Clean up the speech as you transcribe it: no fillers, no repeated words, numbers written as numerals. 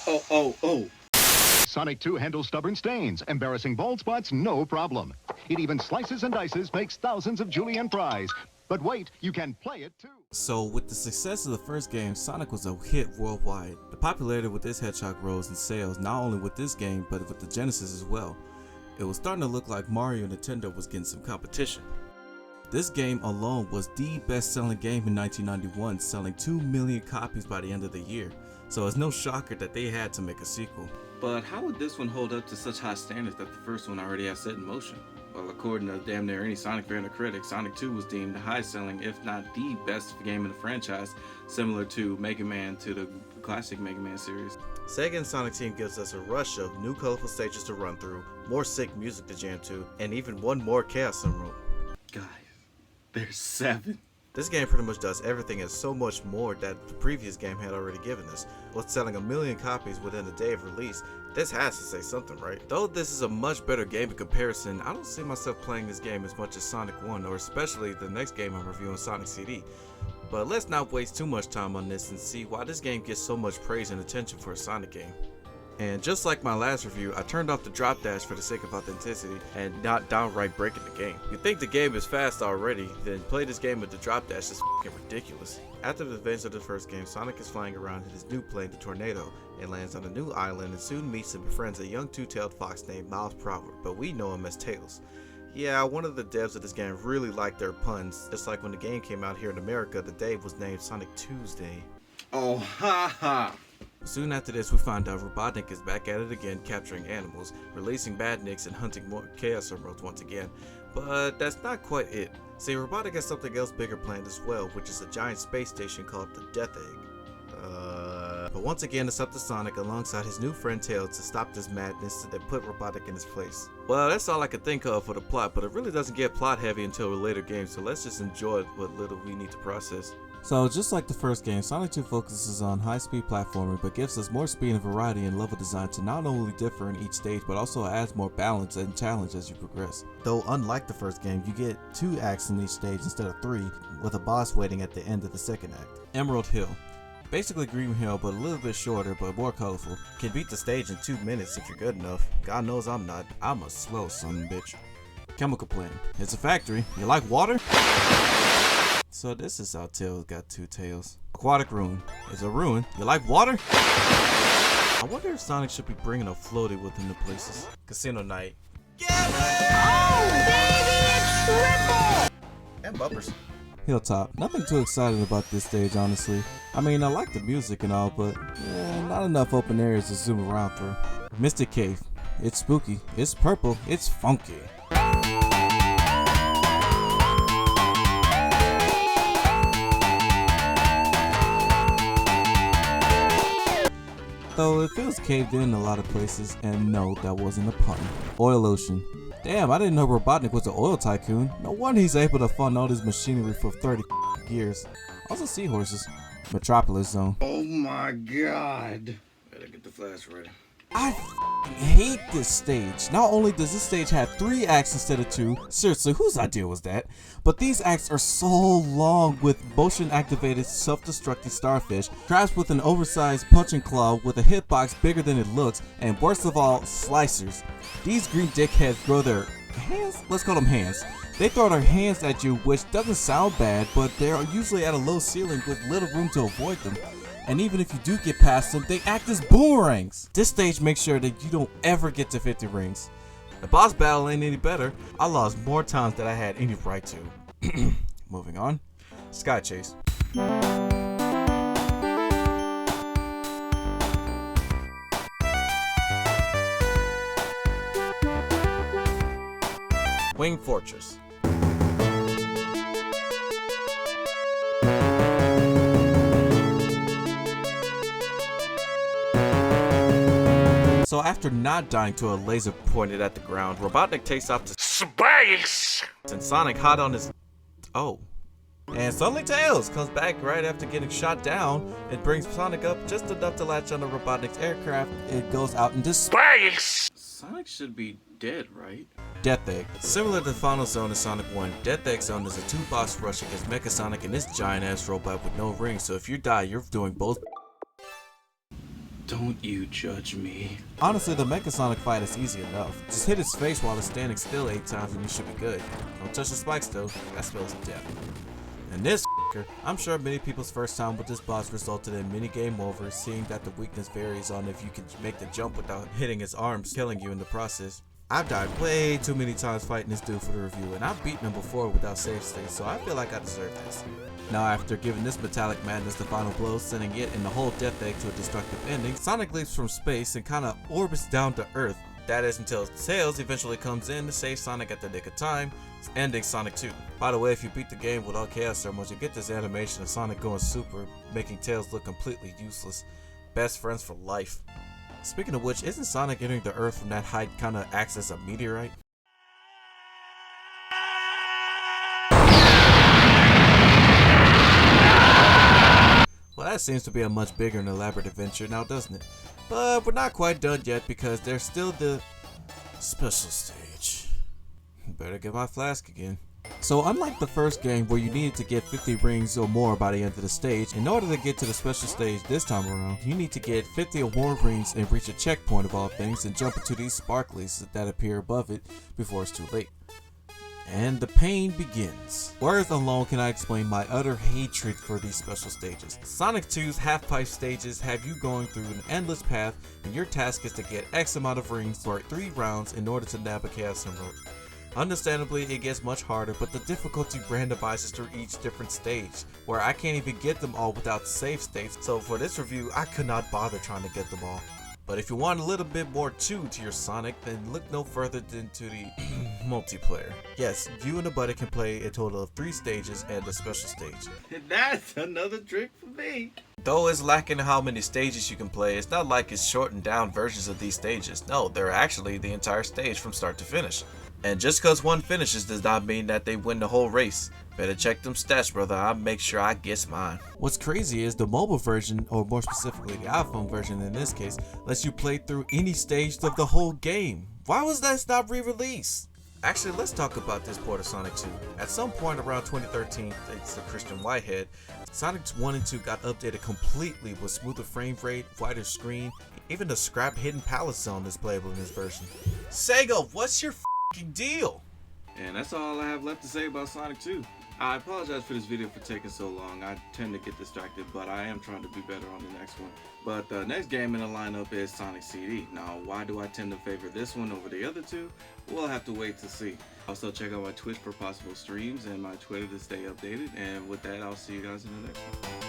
Oh. Sonic 2 handles stubborn stains, embarrassing bald spots, no problem. It even slices and dices, makes thousands of julienne fries. But wait, you can play it too. So with the success of the first game, Sonic was a hit worldwide. The popularity with this Hedgehog rose in sales, not only with this game, but with the Genesis as well. It was starting to look like Mario and Nintendo was getting some competition. This game alone was the best-selling game in 1991, selling 2 million copies by the end of the year. So it's no shocker that they had to make a sequel. But how would this one hold up to such high standards that the first one already has set in motion? Well, according to damn near any Sonic fan or critic, Sonic 2 was deemed the highest-selling, if not the best game in the franchise, similar to Mega Man to the classic Mega Man series. Sega and Sonic Team gives us a rush of new colorful stages to run through, more sick music to jam to, and even one more Chaos Emerald. Guys, there's 7. This game pretty much does everything and so much more that the previous game had already given us. With selling 1 million copies within a day of release, this has to say something, right? Though this is a much better game in comparison, I don't see myself playing this game as much as Sonic 1, or especially the next game I'm reviewing, Sonic CD. But let's not waste too much time on this and see why this game gets so much praise and attention for a Sonic game. And just like my last review, I turned off the drop dash for the sake of authenticity and not downright breaking the game. You think the game is fast already, then play this game with the drop dash is f***ing ridiculous. After the events of the first game, Sonic is flying around in his new plane, the Tornado, and lands on a new island and soon meets and befriends a young two-tailed fox named Miles Prower, but we know him as Tails. Yeah, one of the devs of this game really liked their puns, just like when the game came out here in America, the day was named Sonic Tuesday. Oh, ha ha. Soon after this, we find out Robotnik is back at it again, capturing animals, releasing badniks, and hunting more Chaos Emeralds once again. But that's not quite it. See, Robotnik has something else bigger planned as well, which is a giant space station called the Death Egg. But once again, it's up to Sonic alongside his new friend Tails to stop this madness and put Robotnik in his place. Well, that's all I could think of for the plot, but it really doesn't get plot heavy until a later game, so let's just enjoy what little we need to process. So just like the first game, Sonic 2 focuses on high-speed platforming but gives us more speed and variety in level design to not only differ in each stage but also adds more balance and challenge as you progress. Though unlike the first game, you get 2 acts in each stage instead of 3, with a boss waiting at the end of the second act. Emerald Hill. Basically Green Hill, but a little bit shorter but more colorful. Can beat the stage in 2 minutes if you're good enough. God knows I'm not. I'm a slow son of a bitch. Chemical Plant. It's a factory. You like water? So this is how Tails got 2 tails. Aquatic Ruin. It's a ruin. You like water? I wonder if Sonic should be bringing a floaty with him to places. Casino Night. Oh, baby, it's triple! And bumpers. Hilltop. Nothing too exciting about this stage, honestly. I mean, I like the music and all, but not enough open areas to zoom around through. Mystic Cave. It's spooky. It's purple. It's funky. Though it feels caved in a lot of places, and no, that wasn't a pun. Oil Ocean. Damn, I didn't know Robotnik was an oil tycoon. No wonder he's able to fund all this machinery for 30 years. Also seahorses. Metropolis Zone. Oh my god. Better get the flash ready. I hate this stage. Not only does this stage have 3 acts instead of 2, seriously, whose idea was that? But these acts are so long with motion activated self-destructing starfish, traps with an oversized punching claw with a hitbox bigger than it looks, and worst of all, slicers. These green dickheads throw their hands? Let's call them hands. They throw their hands at you, which doesn't sound bad, but they're usually at a low ceiling with little room to avoid them. And even if you do get past them, they act as boomerangs. This stage makes sure that you don't ever get to 50 rings. The boss battle ain't any better. I lost more times than I had any right to. Moving on. Sky Chase. Wing Fortress. So after not dying to a laser pointed at the ground, Robotnik takes off to space, and Sonic hot on his... Oh. And suddenly Tails comes back right after getting shot down and brings Sonic up just enough to latch onto Robotnik's aircraft. It goes out into space! Sonic should be dead, right? Death Egg. Similar to the final zone in Sonic 1, Death Egg Zone is a 2-boss rush against Mecha Sonic and this giant-ass robot with no rings, so if you die, you're doing both. Don't you judge me. Honestly, the Mecha Sonic fight is easy enough. Just hit his face while it's standing still 8 times and you should be good. Don't touch the spikes though, that spells death. And this I'm sure many people's first time with this boss resulted in many game overs, seeing that the weakness varies on if you can make the jump without hitting his arms, killing you in the process. I've died way too many times fighting this dude for the review, and I've beaten him before without save states, so I feel like I deserve this. Now after giving this metallic madness the final blow, sending it and the whole death egg to a destructive ending, Sonic leaps from space and kinda orbits down to Earth. That is until Tails eventually comes in to save Sonic at the nick of time, ending Sonic 2. By the way, if you beat the game without Chaos Ceremonies, you get this animation of Sonic going super, making Tails look completely useless. Best friends for life. Speaking of which, isn't Sonic entering the Earth from that height kinda acts as a meteorite? Well, that seems to be a much bigger and elaborate adventure now, doesn't it? But we're not quite done yet because there's still the special stage. Better get my flask again. So unlike the first game where you needed to get 50 rings or more by the end of the stage, in order to get to the special stage this time around, you need to get 50 or more rings and reach a checkpoint of all things and jump into these sparklies that appear above it before it's too late. And the pain begins. Words alone cannot explain my utter hatred for these special stages. Sonic 2's half-pipe stages have you going through an endless path, and your task is to get X amount of rings for 3 rounds in order to nab a Chaos Emerald. Understandably, it gets much harder, but the difficulty randomizes through each different stage, where I can't even get them all without save states, so for this review, I could not bother trying to get them all. But if you want a little bit more to your Sonic, then look no further than to the multiplayer. Yes, you and a buddy can play a total of 3 stages and a special stage. That's another trick for me. Though it's lacking in how many stages you can play, it's not like it's shortened down versions of these stages. No, they're actually the entire stage from start to finish. And just cause one finishes does not mean that they win the whole race. Better check them stats, brother. I'll make sure I get mine. What's crazy is the mobile version, or more specifically the iPhone version in this case, lets you play through any stage of the whole game. Why was that not re-released? Actually, let's talk about this port of Sonic 2. At some point around 2013, thanks to Christian Whitehead, Sonic 1 and 2 got updated completely with smoother frame rate, wider screen, even the scrapped Hidden Palace Zone is playable in this version. Sega, what's your f***ing deal? And that's all I have left to say about Sonic 2. I apologize for this video for taking so long. I tend to get distracted, but I am trying to be better on the next one. But the next game in the lineup is Sonic CD. Now, why do I tend to favor this one over the other two? We'll have to wait to see. Also, check out my Twitch for possible streams and my Twitter to stay updated. And with that, I'll see you guys in the next one.